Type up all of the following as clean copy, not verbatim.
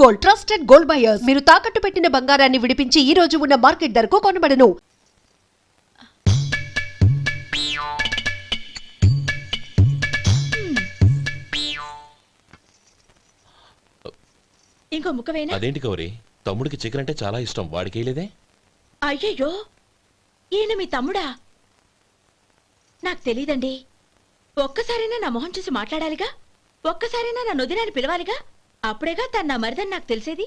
Gold, trusted gold buyers. మీరు తాకట్టు పెట్టిన బంగారాన్ని విడిపించి ఈ రోజు ఉన్న మార్కెట్ ధరకు కొనబడను. ఇంకో ముక్కవేనా? అదేంటి గౌరీ, తమ్ముడికి చికెన్ అంటే చాలా ఇష్టం, వాడికి వేయలేదే? అయ్యయ్యో, ఈయన మీ తమ్ముడా? నాకు తెలీదండి. ఒక్కసారైనా నా మొహం చూసి మాట్లాడాలిగా, ఒక్కసారైనా నా నొదినాన్ని పిలవాలిగా, అప్పుడేగా తన నా మరిదని నాకు తెలిసేది.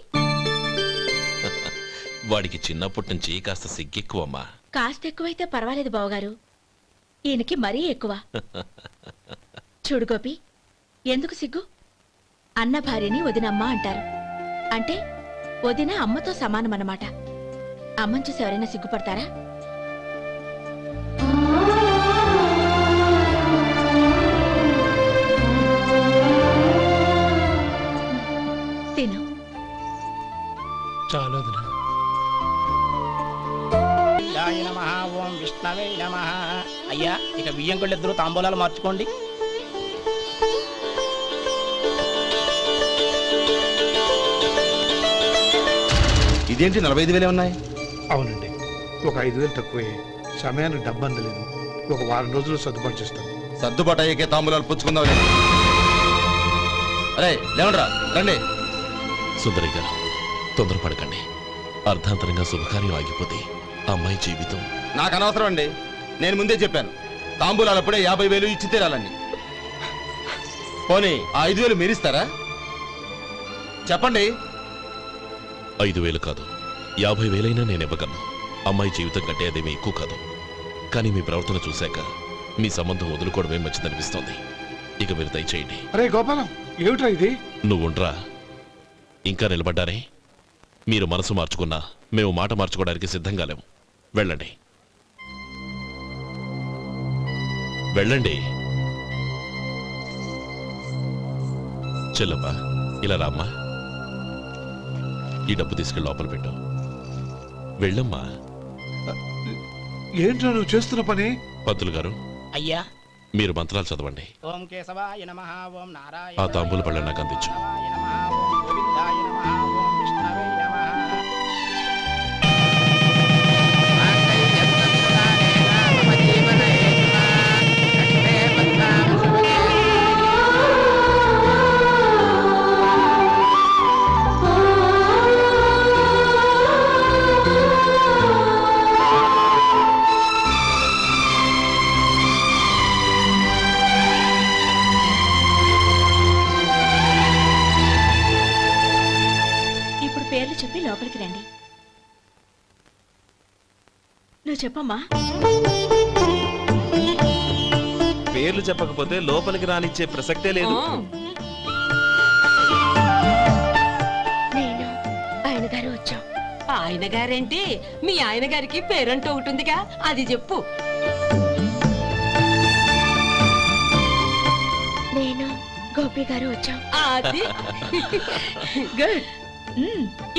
వాడికి చిన్నప్పటి నుంచి కాస్త సిగ్గెక్కువమ్మా. కాస్త ఎక్కువైతే పర్వాలేదు బావగారు, ఈయనకి మరీ ఎక్కువ. చూడు గోపి, ఎందుకు సిగ్గు? అన్న భార్యని వదినమ్మ అంటారు. అంటే వదిన అమ్మతో సమానమన్నమాట. అమ్మని చూసి ఎవరైనా సిగ్గుపడతారా? తిను. చాలు ఓం విష్ణవే నమః. అయ్యా, ఇక బియ్యం కొళ్ళిద్దరూ తాంబూలాలు మార్చుకోండి. ఇదేంటి 45,000 ఉన్నాయి? అవునండి, ఒక 5,000 తక్కువే. సమయానికి డబ్బు అందలేదు. ఒక వారం రోజులు సర్దుబాటు చేస్తాను. సర్దుబాటు అయ్యే తాంబూలాలు పుచ్చుకుందాం. అరే లేవండ్రా, రండి. సుందరి గారు, తొందరపడకండి. అర్ధాంతరంగా శుభకార్యం ఆగిపోతే అమ్మాయి జీవితం. నాకు అనవసరం అండి, నేను ముందే చెప్పాను. తాంబూలాలు అప్పుడే 50,000 ఇచ్చి తీరాలని. పోనీ ఆ 5,000 మీరిస్తారా? చెప్పండి. 5,000 కాదు, 50,000 నేను ఇవ్వగలను. అమ్మాయి జీవితం కంటే అదేమీ ఎక్కువ కాదు. కానీ మీ ప్రవర్తన చూశాక మీ సంబంధం వదులుకోవడమే మంచిదనిపిస్తోంది. ఇక మీరు దయచేయండి. అరే గోపాలం, ఏమిట్రా ఇది? నువ్వుండ్రా. ఇంకా నిలబడ్డారే? మీరు మనసు మార్చుకున్నా మేము మాట మార్చుకోవడానికి సిద్ధంగా లేము. వెళ్ళండి, వెళ్ళండి. చెల్లమ్మా, ఇలా రామ్మా. ఈ డబ్బు తీసుకెళ్ళి లోపల పెట్టు. వెళ్ళమ్మా. ఏంట్రా నువ్వు చేస్తున్న పని? పంతులు గారు, అయ్యా, మీరు మంత్రాలు చదవండి. ఓం కేశవాయ నమః, ఓం నారాయణ. ఆ తాంబూల పళ్ళ నాకు అందించు. ఓం గోవిందాయ నమః, ఓం విష్ణవే నమః. పేర్లు చెప్పి లోపలికి రండి. నువ్వు చెప్పమ్మా. పేర్లు చెప్పకపోతే లోపలికి రానిచ్చే ప్రసక్తే లేదు. నేను ఆయన గారు వచ్చాం. ఆయన గారేంటి, మీ ఆయన గారికి పేరంటూ ఒకటిగా, అది చెప్పు. నేను గోపి గారు వచ్చాం. అది గుడ్.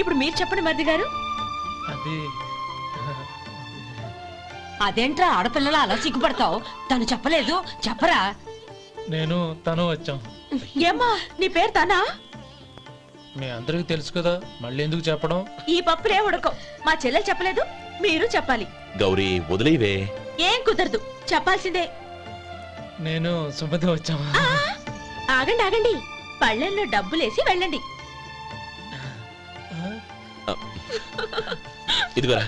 ఇప్పుడు మీరు చెప్పండి మరిది గారు. అదేంట్రా ఆడపిల్లలు అలా సిగ్గుపడతావు? తను చెప్పలేదు, చెప్పరా? నేను తను వచ్చాం. ఏమ్మా, నీ పేరు తనా? మీ అందరికి తెలుసు కదా, మళ్ళీ ఎందుకు చెప్పడం? ఈ పప్పులే ఉడకం. మా చెల్లెలు చెప్పలేదు, మీరు చెప్పాలి. గౌరీ, వదిలేవే. ఏం కుదరదు, చెప్పాల్సిందే. నేను సుమతి వచ్చాం. ఆగండి ఆగండి, పళ్ళెల్లో డబ్బులేసి వెళ్ళండి. ఇదిగోరా.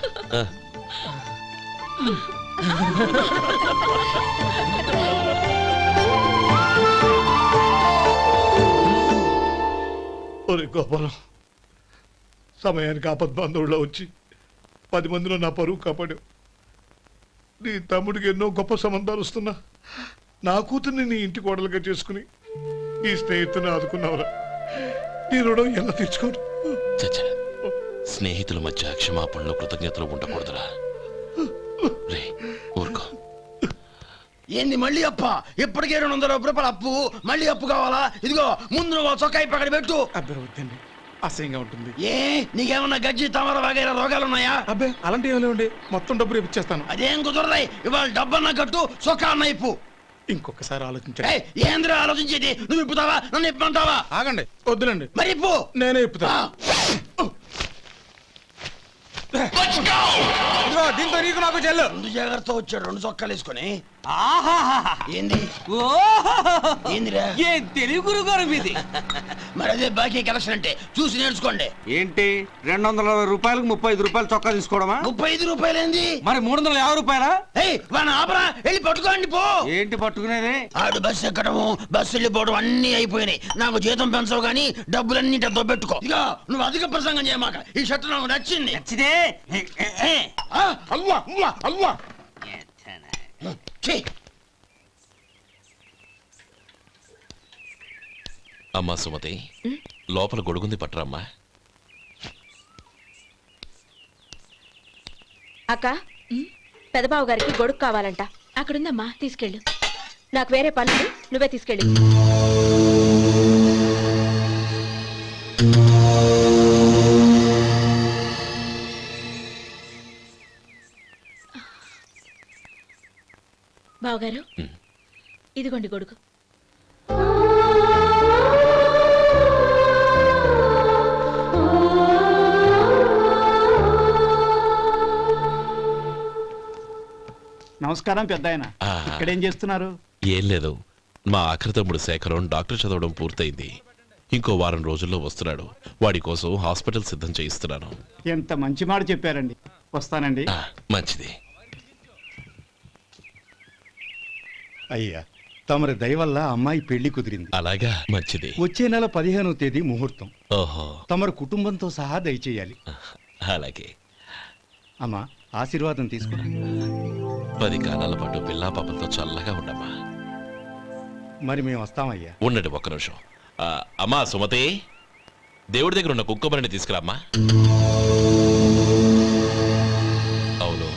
ఒరే గోపాలం, సమయానికి ఆపద్బాంధవుల్లో వచ్చి 10 మందిలో నా పరువు కాపాడావు. నీ తమ్ముడికి ఎన్నో గొప్ప సంబంధాలు వస్తున్నా నా కూతుర్ని నీ ఇంటి కోడలుగా చేసుకుని నీ స్నేహితుని ఆదుకున్నావురా. నీ రుణం ఎలా తీర్చుకోరు? చచ్చా, స్నేహితుల మధ్య క్షమాపణలు కృతజ్ఞతలు ఉండకూడదురా. రే ఊరుకో. ఏంది మళ్ళీ అప్ప? ఇప్పటికే 200 రూపాయల అప్పు, మళ్ళీ అప్పు కావాలా? ఇదిగో ముందు నువ్వు చొక్కా పక్కన పెట్టు. అబ్బే వద్దండి, అసహ్యంగా ఉంటుంది. ఏ నీకేమన్నా గజ్జి తమర వగైరా రోగాలున్నాయా? అబ్బే అలాంటి ఏమీ లేవండి, మొత్తం డబ్బు రేపు ఇచ్చేస్తాను. అదేం కుదరదాయి. ఇవాళ డబ్బన్నా కట్టు, చొక్కా అన్న ఇప్పు. ఇంకొకసారి ఆలోచించండి. ఏంద్ర ఆలోచించేది? నువ్వు ఇప్పుతావా నన్ను ఇప్పమంటావా? ఆగండి, వద్దులండి, మరి ఇప్పు. నేనే ఇప్పుతా. ఇదిగో, దీంతో నీకు నాకు చెల్లు. ముందు జాగ్రత్త వచ్చాడు 2 చొక్కాలు వేసుకొని. ఏంది ఏందిరా? ఏం తెలుగు గురుగారు మీది? మరి అదే బాకీ కలెక్షన్ అంటే చూసి నేర్చుకోండి. ఏంటి 220 రూపాయలకు 35 రూపాయలు చొక్కా తీసుకోవడమా? 35 రూపాయలు ఏంది? మరి 350 రూపాయలా? వాడిని ఆపరా, వెళ్ళి పట్టుకోండి పో. ఏంటి పట్టుకునేది? ఆడు బస్సు ఎక్కడము బస్సు వెళ్ళిపోవడం అన్ని అయిపోయినాయి. నాకు జీతం పెంచవు గానీ డబ్బులన్నీ పెట్టుకో. ఇక నువ్వు అధిక ప్రసంగం చేయమాక. ఈ షర్ట్ నాకు నచ్చింది. నచ్చితే అవ్వా అవ్వా అవ్వా. అమ్మా సుమతి, లోపల గొడుగుంది పట్టరమ్మా. అక్క పెదబాబు గారికి గొడుగు కావాలంట. అక్కడుందమ్మా, తీసుకెళ్ళు. నాకు వేరే పనులు, నువ్వే తీసుకెళ్ళి. బావగారు, ఇదిగోండి గొడుగు. నమస్కారం పెద్దాయన. ఆ. ఇక్కడేం చేస్తున్నారు? ఏం లేదు, మా ఆఖరి తమ్ముడు శేఖరం డాక్టర్ చదవడం పూర్తయింది. ఇంకో వారం రోజుల్లో వస్తున్నాడు. వాడి కోసం హాస్పిటల్ సిద్ధం చేయిస్తున్నాను. ఎంత మంచి మాట చెప్పారండి. వస్తానండి. మంచిది. అయ్యా, తమరి దయ వల్ల అమ్మాయి పెళ్లి కుదిరింది. అలాగా, మంచిది. వచ్చే నెల 15వ తేదీ ముహూర్తం. ఓహో, తమరు కుటుంబంతో సహా దయచేయాలి. అలాగే. అమ్మా, ఆశీర్వాదం తీసుకురా. 10 కాలాల పాటు పిల్లా పాపలతో చల్లగా ఉండమ్మా. మరి మేము వస్తామయ్యా. ఉండండి ఒక్క నిమిషం. అమ్మా సుమతి, దేవుడి దగ్గర ఉన్న కుక్కమరిని తీసుకురామ్మా. అవును,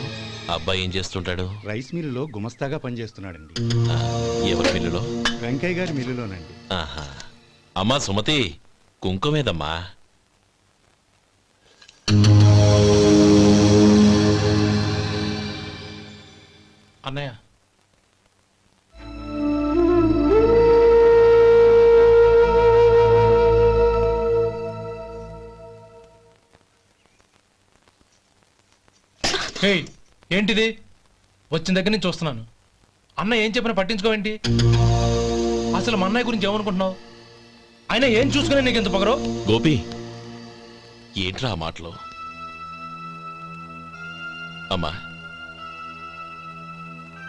అబ్బాయి ఏం చేస్తుంటాడు? రైస్ మిల్లులో గుమస్తాగా పనిచేస్తున్నాడండి. ఎవరి మిల్లులో? వెంకయ్య గారి మిల్లులోనండి. ఆహా. అమ్మా సుమతి, కుంకుమేదమ్మా? అన్నయ్య, ఏంటిది? వచ్చిన దగ్గర నుంచి చూస్తున్నాను. అన్న ఏం చెప్పినా పట్టించుకోవేంటి? అసలు మా అన్నయ్య గురించి ఏమనుకుంటున్నావు? ఆయన ఏం చూసుకునే నీకు ఎంత పొగరు? గోపి, ఏంట్రా ఆ మాటలు? అమ్మా,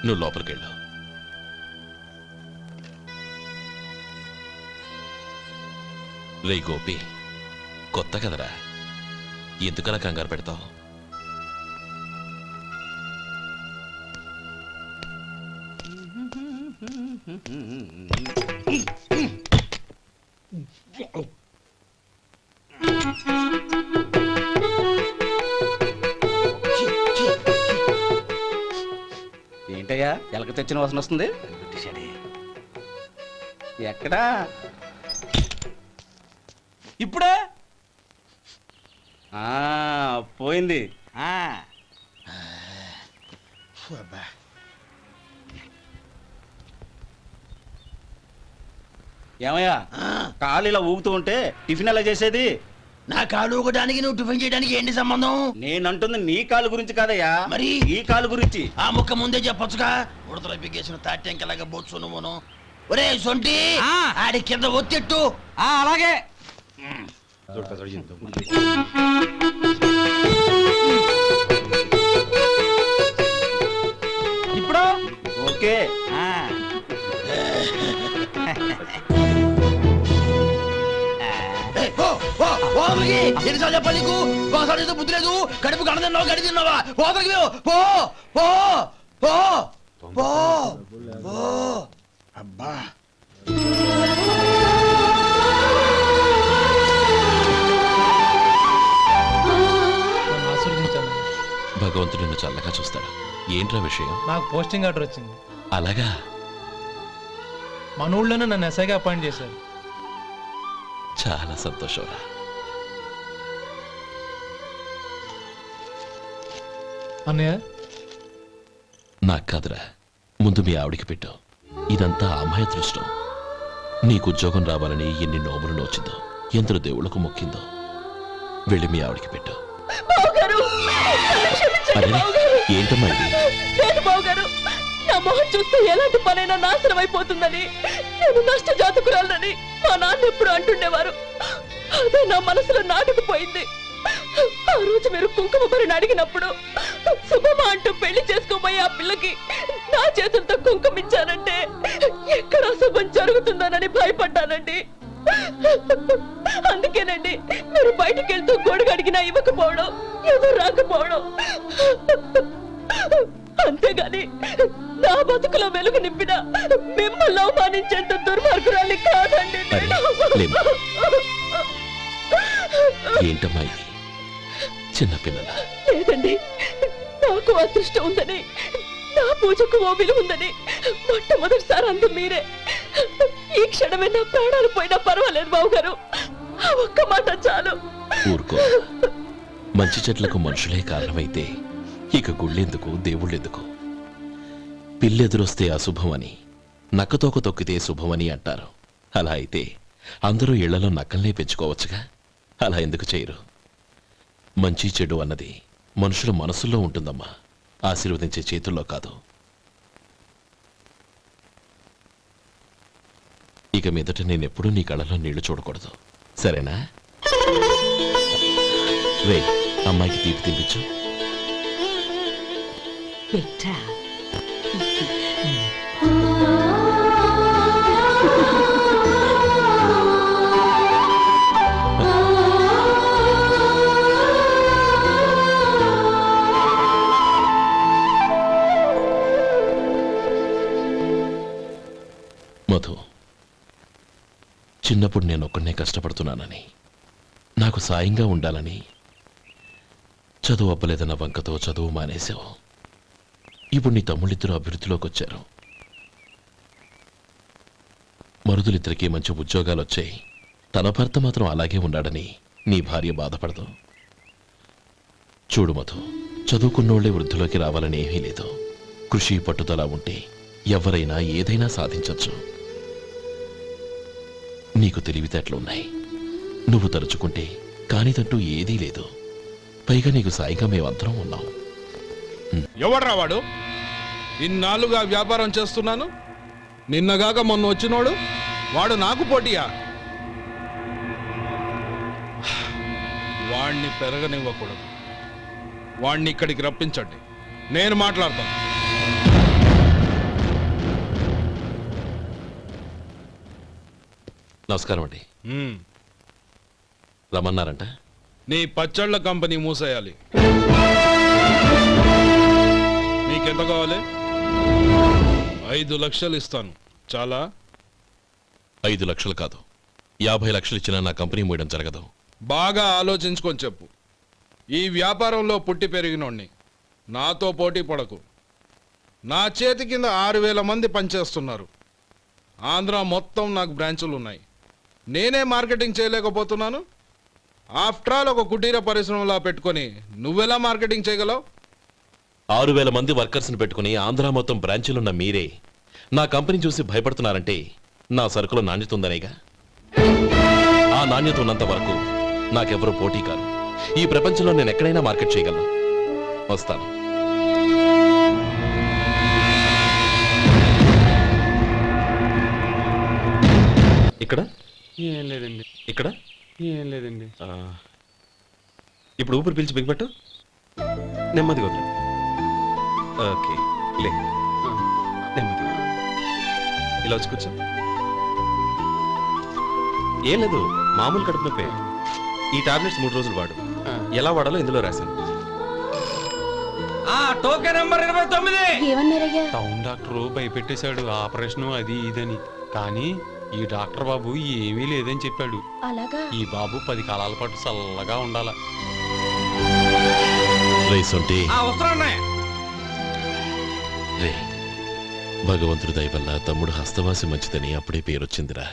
నువ్వు లోపలికెళ్ళు. రే గోపి, కొత్త కదరా, ఎందుకలా కంగారు పెడతావు? ఏంటయ్యా ఎలక తెచ్చిన వాసన వస్తుంది? ఎక్కడా? ఇప్పుడే పోయింది. ఏమయ్యా, కాలు ఇలా ఊగుతూ ఉంటే టిఫిన్ ఎలా చేసేది? నా కాలు ఊగడానికి నువ్వు టిఫిన్ చేయడానికి ఏంటి సంబంధం? నేనంటుంది నీ కాలు గురించి కాదయ్యా, మరి ఈ కాలు గురించి. ఆ ముక్క ముందే చెప్పొచ్చుగా. ఉడతలో బిగ్గేసిన తాట్యంకలాగా బొచ్చు నువ్వును. ఒరే సొంటి, ఆడి కింద ఒత్తిట్టు. అలాగే. ఇప్పుడు ఓకే. ఎన్నిసార్లు చెప్పాలి నీకు? ఒకసారి బుద్ధి లేదు. కడుపు గడ తిన్నావు, గడి తిన్నావా? పోతకి పో పో పో పో పో. అబ్బా, నన్ను ఆశీర్వదించాను. భగవంతుడు నిన్ను చల్లగా చూస్తాడు. ఏంట్రా విషయం? నాకు పోస్టింగ్ ఆర్డర్ వచ్చింది. అలాగా? మన ఊళ్ళోనే నన్ను ఎస్ఐగా అపాయింట్ చేశారు. చాలా సంతోషంరా. అన్నయ్య, నాకు కాదురా, ముందు మీ ఆవిడికి పెట్టు. ఇదంతా అమ్మాయి అదృష్టం. నీకు ఉద్యోగం రావాలని ఎన్ని నోములు నోచిందో, ఎందరు దేవుళ్లకు మొక్కిందో. వెళ్ళి మీ ఆవిడికి పెట్టు. బావగారు, నన్ను క్షమించండి అరే బావగారు. ఏంటమ్మా ఇది? లేదు బావగారు, నా మొహం చూస్తే ఎలాంటి పనైనా నాశనం అయిపోతుందని, నేను నష్ట జాతకురాలని మా నాన్న ఎప్పుడు అంటుండేవారు. అదే నా మనసులో నాటుకుపోయింది. ఆ రోజు మీరు కుంకుమ భరిని అడిగినప్పుడు శుభమా అంటూ పెళ్లి చేసుకోబోయే ఆ పిల్లకి నా చేతులతో కుంకుమ ఇచ్చానంటే ఎక్కడ అశుభం జరుగుతుందోనని భయపడ్డానండి. అందుకేనండి మీరు బయటికి వెళ్తూ గొడుగు అడిగినా ఇవ్వకపోవడం, ఏదో రాకపోవడం. అంతేగాని నా బతుకులో వెలుగు నింపిన మిమ్మల్ని అవమానించేంత దుర్మార్గురాలి కాదండి నేను. లేమ్మా. ఏంటమ్మా ఇది? చిన్నపిల్లల లేదండి, నాకు అదృష్టం ఉందని, నా పూజకు ఓ విలువ ఉందని మొట్టమొదటిసారి అందు మీరే. ఈ క్షణమే నా ప్రాణాలు పోయినా పర్వాలేదు బావగారు, ఆ ఒక్క మాట చాలు. ఊరుకో. మంచి చెట్లకు మనుషులే కారణమైతే ఇక గుళ్ళెందుకు, దేవుళ్ళెందుకు? పిల్లెదురొస్తే అశుభమని, నక్కతోక తొక్కితే శుభమని అంటారు. అలా అయితే అందరూ ఇళ్లలో నక్కల్నే పెంచుకోవచ్చుగా. అలా ఎందుకు చేయరు? మంచి చెడు అన్నది మనుషుల మనసుల్లో ఉంటుందమ్మా, ఆశీర్వదించే చేతుల్లో కాదు. ఇక మీదట నేనెప్పుడూ నీ కళ్ళలో నీళ్లు చూడకూడదు, సరేనా? రే, అమ్మాయికి తీపి తినిపించు. పెట్టా. మధు, చిన్నప్పుడు నేను ఒక్కడనే కష్టపడుతున్నానని, నాకు సాయంగా ఉండాలని చదువు అవ్వలేదన్న వంకతో చదువు మానేశావు. ఇప్పుడు నీ తమ్ముళ్ళిద్దరూ అభివృద్ధిలోకి వచ్చారు. మరుదులిద్దరికీ మంచి ఉద్యోగాలు వచ్చాయి. తన భర్త మాత్రం అలాగే ఉన్నాడని నీ భార్య బాధపడదు. చూడు మధు, చదువుకున్నోళ్లే వృద్ధిలోకి రావాలని ఏమీ లేదు. కృషి పట్టుదల ఉంటే ఎవరైనా ఏదైనా సాధించవచ్చు. నీకు తెలివితేటలున్నాయి. నువ్వు తలుచుకుంటే కానిదంటూ ఏదీ లేదు. పైగా నీకు సాయిగా మేమందరం ఉన్నాం. ఎవడ్రా వాడు? ఇన్నాళ్ళుగా వ్యాపారం చేస్తున్నాను, నిన్నగాక మొన్న వచ్చినోడు వాడు నాకు పోటీయా? వాణ్ణి పెరగనివ్వకూడదు. వాణ్ణి ఇక్కడికి రప్పించండి, నేను మాట్లాడతాను. నమస్కారం అండి. ఉమ్, రమ్మన్నారంట. నీ పచ్చళ్ళ కంపెనీ మూసేయాలి. నీకెంత కావాలి? 5 లక్షలు ఇస్తాను, చాలా? 5 లక్షలు కాదు, 50 లక్షలు ఇచ్చినా నా కంపెనీ మూయడం జరగదు. బాగా ఆలోచించుకొని చెప్పు. ఈ వ్యాపారంలో పుట్టి పెరిగినోడ్ని, నాతో పోటీ పడకు. నా చేతి కింద 6,000 మంది పనిచేస్తున్నారు. ఆంధ్ర మొత్తం నాకు బ్రాంచులు ఉన్నాయి. నేనే మార్కెటింగ్ చేయలేకపోతున్నాను. ఆఫ్టర్ ఆల్ ఒక కుటీర పరిశ్రమలా పెట్టుకొని నువ్వెలా మార్కెటింగ్ చేయగలవు? 6,000 మంది వర్కర్స్ని పెట్టుకుని ఆంధ్ర మొత్తం బ్రాంచీలున్న మీరే నా కంపెనీ చూసి భయపడుతున్నారంటే నా సరుకులో నాణ్యత ఉందనేగా. ఆ నాణ్యత ఉన్నంత వరకు నాకెవరూ పోటీ కాదు. ఈ ప్రపంచంలో నేను ఎక్కడైనా మార్కెట్ చేయగలను. వస్తాను. ఇక్కడ ఏం లేదండి. ఇక్కడ ఏం లేదండి. ఇప్పుడు ఊపిరి పీల్చి బిగ్బట్టు. నెమ్మదిగా వదిలే. ఓకే, లే. నెమ్మదిగా ఇలా వచ్చి కూర్చో. ఏం లేదు, మామూలు కడుపు నొప్పే. ఈ టాబ్లెట్స్ 3 రోజులు వాడు. ఎలా వాడాలో ఇందులో రాశాను. Token number 29. ఏమన్నారయ్యా? టౌన్ డాక్టర్ భయపెట్టేశాడు, ఆపరేషన్ అది ఇదని. కానీ ఈ డాక్టర్ బాబు ఏమీ లేదని చెప్పాడు. అలాగా? ఈ బాబు 10 కాలాల పాటు చల్లగా ఉండాల. రే, భగవంతుడి దయ వల్ల తమ్ముడు హస్తవాసి మంచిదని అప్పుడే పేరొచ్చిందిరా.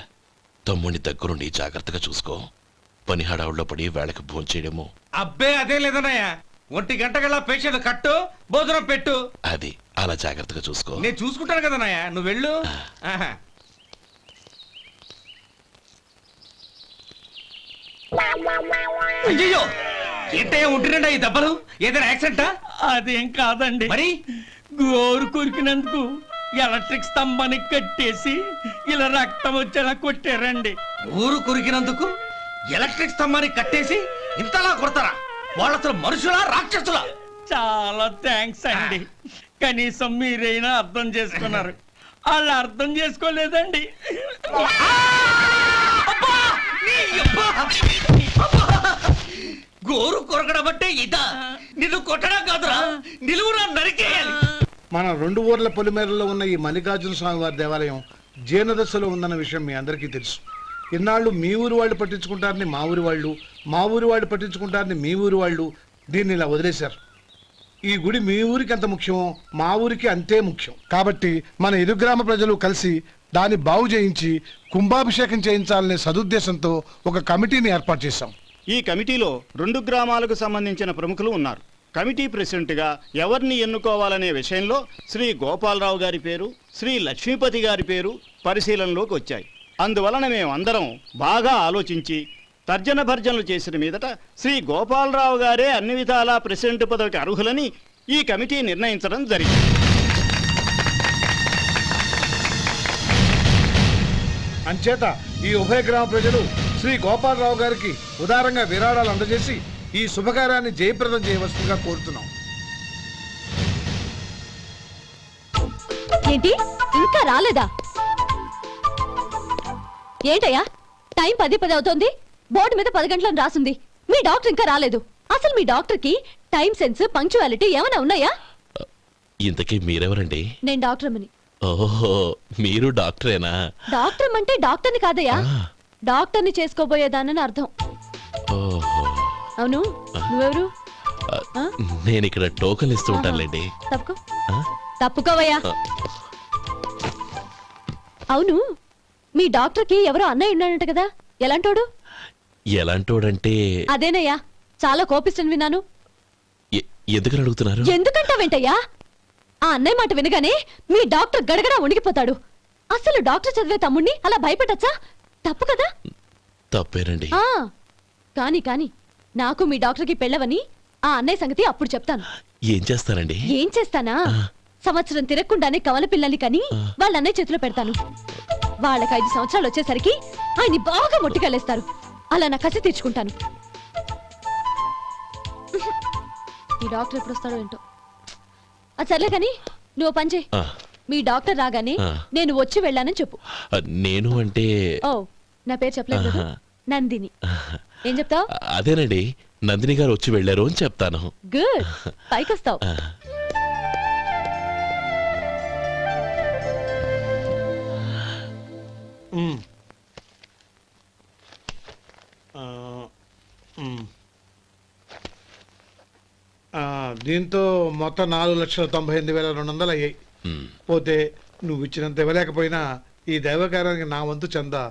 తమ్ముడిని దగ్గరుండి జాగ్రత్తగా చూసుకో. పని హడావుల్లో పడి వేళకు భోంచేయడము. అబ్బే అదే లేదన్నయ్య, 1 గంటకల్లా పేషెంట్ కట్టు, భోజనం పెట్టు. అది అలా జాగ్రత్తగా చూసుకో. నేను చూసుకుంటాను కదా నాయ, నువ్వు వెళ్ళు. ఆహా. అయ్యో, ఏంటయ్యా ఉంటున్నాడా ఈ దెబ్బలు? ఏదైనా యాక్సిడెంటా? అదేం కాదండి, మరి గోరు కొరికినందుకు ఎలక్ట్రిక్ స్తంభానికి కట్టేసి ఇలా రక్తం వచ్చేలా కొట్టారండి. ఊరు కొరికినందుకు ఎలక్ట్రిక్ స్తంభాన్ని కట్టేసి ఇంతలా కొడతారా? వాళ్ళు అసలు మనుషులా రాక్షసులా? చాలా థ్యాంక్స్ అండి, కనీసం మీరైనా అర్థం చేసుకున్నారు. వాళ్ళు అర్థం చేసుకోలేదండి. గోరు కొరకడం అంటే ఇదా? నిన్ను కొట్టడం కాదురా, నిలువురా నరికేయాలి. మన 2 ఊర్ల పొలిమేరలో ఉన్న ఈ మల్లికార్జున స్వామి వారి దేవాలయం జీర్ణదశలో ఉందన్న విషయం మీ అందరికీ తెలుసు. ఇన్నాళ్ళు మీ ఊరు వాళ్ళు పట్టించుకుంటారని మా ఊరి వాళ్ళు, మా ఊరి వాళ్ళు పట్టించుకుంటారని మీ ఊరి వాళ్ళు దీన్ని ఇలా వదిలేశారు. ఈ గుడి మీ ఊరికి ఎంత ముఖ్యమో మా ఊరికి అంతే ముఖ్యం. కాబట్టి మన ఇరు గ్రామ ప్రజలు కలిసి దాన్ని బాగు చేయించి కుంభాభిషేకం చేయించాలనే సదుద్దేశంతో ఒక కమిటీని ఏర్పాటు చేశాం. ఈ కమిటీలో 2 గ్రామాలకు సంబంధించిన ప్రముఖులు ఉన్నారు. కమిటీ ప్రెసిడెంట్గా ఎవరిని ఎన్నుకోవాలనే విషయంలో శ్రీ గోపాలరావు గారి పేరు, శ్రీ లక్ష్మీపతి గారి పేరు పరిశీలనలోకి వచ్చాయి. అందువలన మేమందరం బాగా ఆలోచించి తర్జన భర్జనలు చేసిన మీదట శ్రీ గోపాలరావు గారే అన్ని విధాలా ప్రెసిడెంట్ పదవికి అర్హులని ఈ కమిటీ నిర్ణయించడం జరిగింది. అంచేత ఈ ఉభయ గ్రామ ప్రజలు శ్రీ గోపాలరావు గారికి ఉదారంగా విరాళాలు అందజేసి ఈ శుభకార్యాన్ని జయప్రదం చేయవలసిందిగా కోరుతున్నాం. ఏంటి ఇంకా రాలేదా? ఏంటయ్యా, టైం 10 అవుతోంది, బోర్డు మీద 10 గంటలను రాసింది. మీ డాక్టర్ ఇంకా రాలేదు. అసలు మీ డాక్టర్ కి టైం సెన్స్, పంక్చువాలిటీ ఏమైనా ఉన్నాయా? ఇంతకీ మీరెవరండి? నేను డాక్టర్ అమ్మని. ఓహో, మీరు డాక్టరేనా? డాక్టర్ అంటే డాక్టర్ని కాదయ్యా, డాక్టర్ని చేసుకోబోయేదానని అర్థం. ఓహో, అవును, నువ్వెవరు? నేను ఇక్కడ టోకన్ ఇస్తూ ఉంటానులేండి. తప్పుకో, తప్పుకోవయ్యా. అవును, మీ డాక్టర్ కి ఎవరో అన్నయ్య ఉన్నాడంట కదా, ఎలాంటోడు? ఎలాంటోడంటే అదేనయ్యా, చాలా కోపిస్తని విన్నాను. ఎందుకని అడుగుతున్నారు? ఎందుకంటావేంటయ్యా? ఆ అన్నయ్య మాట వినగానే మీ డాక్టర్ గడగడా ఉణిగిపోతాడు. అసలు డాక్టర్ చదివే తమ్ముణ్ణి అలా భయపెట్టచ్చా? తప్పు కదా? తప్పేనండి. కాని కాని నాకు మీ డాక్టర్కి పెళ్ళవని ఆ అన్నయ్య సంగతి అప్పుడు చెప్తాను. ఏం చేస్తారండి? ఏం చేస్తానా, సంవత్సరం తిరగకుండానే కవల పిల్లల్ని కని వాళ్ళ అన్నయ్య చేతిలో పెడతాను. వాళ్ళకి 5 సంవత్సరాలు వచ్చేసరికి ఆయన్ని బాగా మొట్టికెళ్ళేస్తారు. అలా నా కసి తీర్చుకుంటాను. ఈ డాక్టర్ ఎప్పుడు వస్తాడో ఏంటో. అది సర్లే కాని నువ్వు పని చేయి. మీ డాక్టర్ రాగానే నేను వచ్చి వెళ్ళానని చెప్పు. నేను అంటే ఓ, నా పేరు చెప్పలేదు కదా, నందిని. ఏం చెప్తావు? అదేనండి, నందిని గారు వచ్చి వెళ్ళారు అని చెప్తాను. గుడ్, పైకొస్తావు. దీంతో మొత్తం 4,98,200 అయ్యాయి. పోతే నువ్వు ఇచ్చినంత ఇవ్వలేకపోయినా ఈ దైవకార్యానికి నా వంతు చందా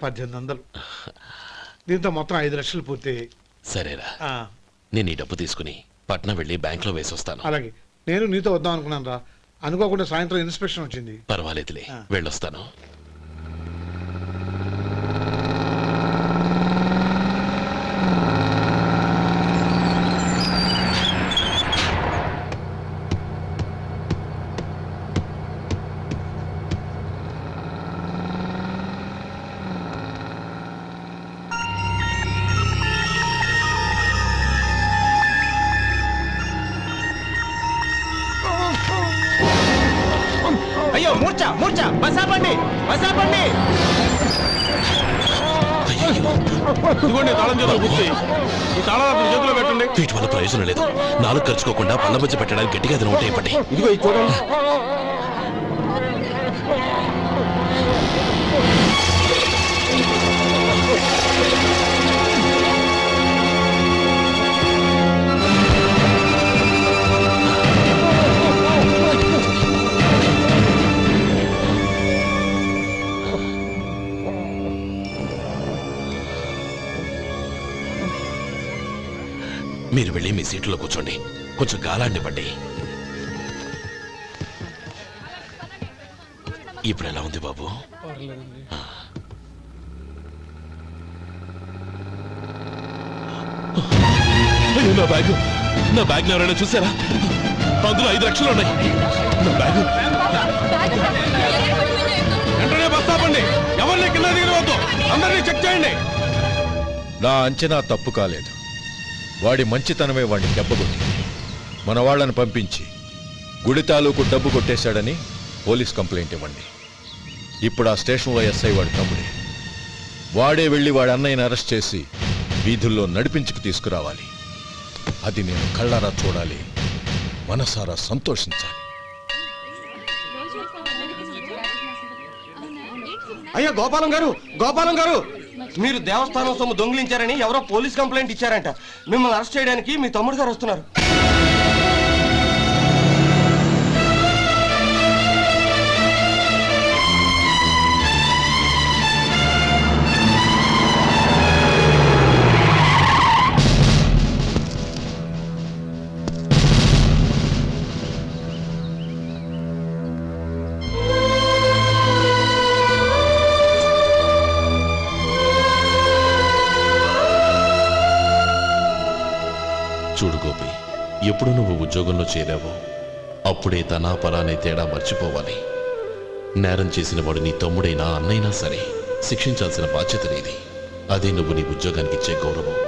1800. దీంతో మొత్తం 5 లక్షలు పూర్తయ్యాయి. సరేరా, నేను ఈ డబ్బు తీసుకుని పట్నం వెళ్ళి బ్యాంక్ లో వేసి వస్తాను. అలాగే, నేను నీతో వద్దాం అనుకున్నాను రా, అనుకోకుండా సాయంత్రం ఇన్స్పెక్షన్ వచ్చింది. పర్వాలేదులే, వెళ్ళొస్తాను. అయ్యో, మూర్ఛ మూర్ఛ, బసాపండి బసాపండి. ఇదిగోండి తాళం చేతులు గుర్తి, ఈ తాళాలు చేతిలో పెట్టండి. వీటి వల్ల ప్రయోజనం లేదు. 4 ఖర్చుకోకుండా పళ్ళ మధ్య పెట్టడానికి గట్టిగా ఏదైనా ఉంటే ఇవ్వండి. ఇదిగో ఇది చూడండి. మీరు వెళ్ళి మీ సీట్లో కూర్చోండి, కొంచెం గాలాండివ్వండి. ఇప్పుడు ఎలా ఉంది బాబు? అయ్యో, నా బ్యాగ్ ఎవరైనా చూసారా? అందులో 5 లక్షలు ఉన్నాయి. నా బ్యాగ్ వెంటనే బస్ ఆపండి. ఎవరిని కింద దిగవద్దు, అందరినీ చెక్ చేయండి. నా అంచనా తప్పు కాలేదు. వాడి మంచితనమే వాడిని దెబ్బకొట్టింది. మన వాళ్ళని పంపించి గుడి తాలూకు డబ్బు కొట్టేశాడని పోలీస్ కంప్లైంట్ ఇవ్వండి. ఇప్పుడు ఆ స్టేషన్లో ఎస్ఐ వాడి తమ్ముడే. వాడే వెళ్ళి వాడి అన్నయ్యని అరెస్ట్ చేసి వీధుల్లో నడిపించుకు తీసుకురావాలి. అది నేను కళ్ళారా చూడాలి, మనసారా సంతోషించాలి. అయ్యా గోపాలం గారు, మీరు దేవస్థానం సొమ్ము దొంగిలించారని ఎవరో పోలీస్ కంప్లైంట్ ఇచ్చారంట. మిమ్మల్ని అరెస్ట్ చేయడానికి మీ తమ్ముడు గారు వస్తున్నారు. చూడు గోపి, ఎప్పుడు నువ్వు ఉద్యోగంలో చేరావో అప్పుడే తన పరానే తేడా మర్చిపోవాలి. నేరం చేసిన వాడు నీ తమ్ముడైనా అన్నైనా సరే శిక్షించాల్సిన బాధ్యత నీది. అదే నువ్వు నీ ఉద్యోగానికి ఇచ్చే గౌరవం.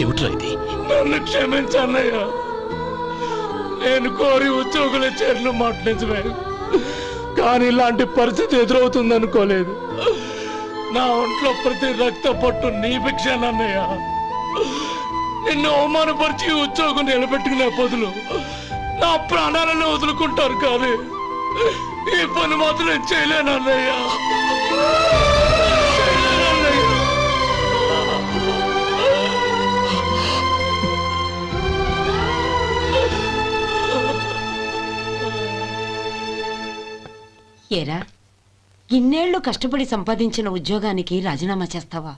ఏమిట్రా ఇది? నన్ను క్షమించన్నయ్య. నేను కోరి ఉద్యోగుల చేరిన మాట నిజమే, కానీ ఇలాంటి పరిస్థితి ఎదురవుతుంది అనుకోలేదు. నా ఒంట్లో ప్రతి రక్త పట్టు నీ భిక్షానన్నయ్య. నిన్ను అవమానపరిచి ఉద్యోగం నిలబెట్టుకునే బదులు నా ప్రాణాలను వదులుకుంటారు, కానీ ఈ పని మాత్రం చేయలేనన్నయ్య. ఏరా, ఇన్నేళ్లు కష్టపడి సంపాదించిన ఉద్యోగానికి రాజీనామా చేస్తావా?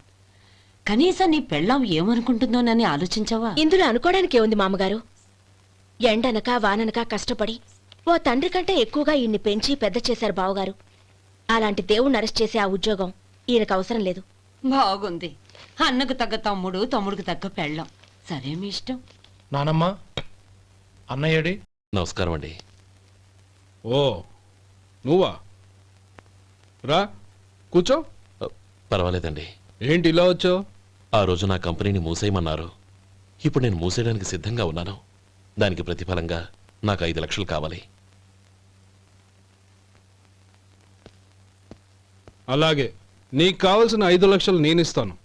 కనీసం నీ పెళ్ళాం ఏమనుకుంటుందోనని ఆలోచించావా? ఇందులో అనుకోవడానికి ఏముంది మామగారు? ఎండనక వాననక కష్టపడి ఓ తండ్రి కంటే ఎక్కువగా ఈయన్ని పెంచి పెద్ద చేశారు బావగారు. అలాంటి దేవుణ్ణి అరెస్ట్ చేసే ఆ ఉద్యోగం ఈయనకు అవసరం లేదు. బాగుంది. అన్నకు తగ్గ తమ్ముడు, తమ్ముడికి తగ్గ పెళ్ళాం. సరే, మీ ఇష్టం. నానమ్మ, అన్నయ్యడి. నమస్కారం అండి. ఓ నువ్వా? రా కూర్చో. పర్వాలేదండి. ఏంటి ఇలా వచ్చావు? ఆ రోజు నా కంపెనీని మూసేయమన్నారు. ఇప్పుడు నేను మూసేయడానికి సిద్ధంగా ఉన్నాను. దానికి ప్రతిఫలంగా నాకు 5 లక్షలు కావాలి. అలాగే, నీకు కావాల్సిన 5 లక్షలు నేను ఇస్తాను.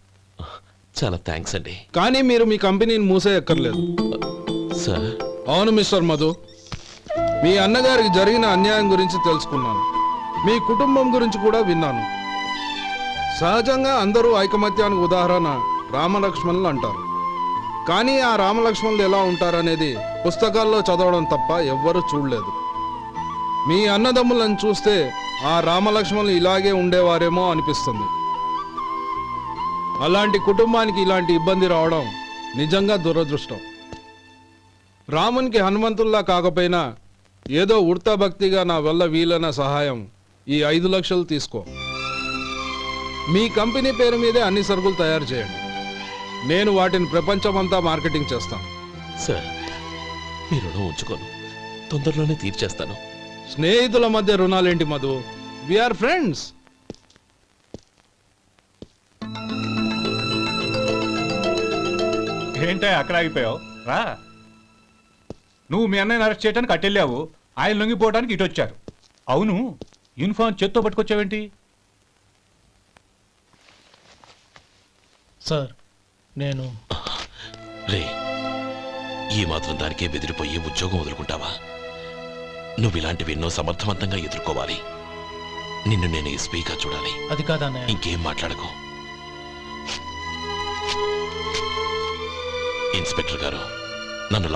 చాలా థ్యాంక్స్ అండి. కానీ మీరు మీ కంపెనీని మూసేయక్కర్లేదు. సార్? అవును మిస్టర్ మధు, మీ అన్నగారికి జరిగిన అన్యాయం గురించి తెలుసుకున్నాను. మీ కుటుంబం గురించి కూడా విన్నాను. సహజంగా అందరూ ఐకమత్యానికి ఉదాహరణ రామలక్ష్మణులు అంటారు. కానీ ఆ రామలక్ష్మణులు ఎలా ఉంటారనేది పుస్తకాల్లో చదవడం తప్ప ఎవ్వరూ చూడలేదు. మీ అన్నదమ్ములను చూస్తే ఆ రామలక్ష్మణులు ఇలాగే ఉండేవారేమో అనిపిస్తుంది. అలాంటి కుటుంబానికి ఇలాంటి ఇబ్బంది రావడం నిజంగా దురదృష్టం. రామునికి హనుమంతుల్లా కాకపోయినా ఏదో ఉడతాభక్తిగా నా వల్ల వీలైన సహాయం ఈ 5 లక్షలు తీసుకో. మీ కంపెనీ పేరు మీదే అన్ని సరుకులు తయారు చేయండి. నేను వాటిని ప్రపంచమంతా మార్కెటింగ్ చేస్తాను. సార్, మీ రుణం ఉంచుకోను, తొందరలోనే తీర్చేస్తాను. స్నేహితుల మధ్య రుణాలేంటి మధు? We are friends. ఏంటే అక్కడ ఆగిపోయావు రా. నువ్వు మీ అన్నయ్యని అరెస్ట్ చేయడానికి అట్టెళ్ళావు, ఆయన లొంగిపోవడానికి ఇటు వచ్చారు. అవును, యూనిఫామ్ చేత్తో పట్టుకొచ్చావేంటి? సార్ నేను రే, ఈ మాత్రం దానికే బెదిరిపోయి ఉద్యోగం వదులుకుంటావా? నువ్వు ఇలాంటివి ఎన్నో సమర్థవంతంగా ఎదుర్కోవాలి. నిన్ను నేను ఎస్పీగా చూడాలి. అది కాదన్నయ్య. ఇంకేం మాట్లాడకు. ఇన్స్పెక్టర్ గారు, నన్ను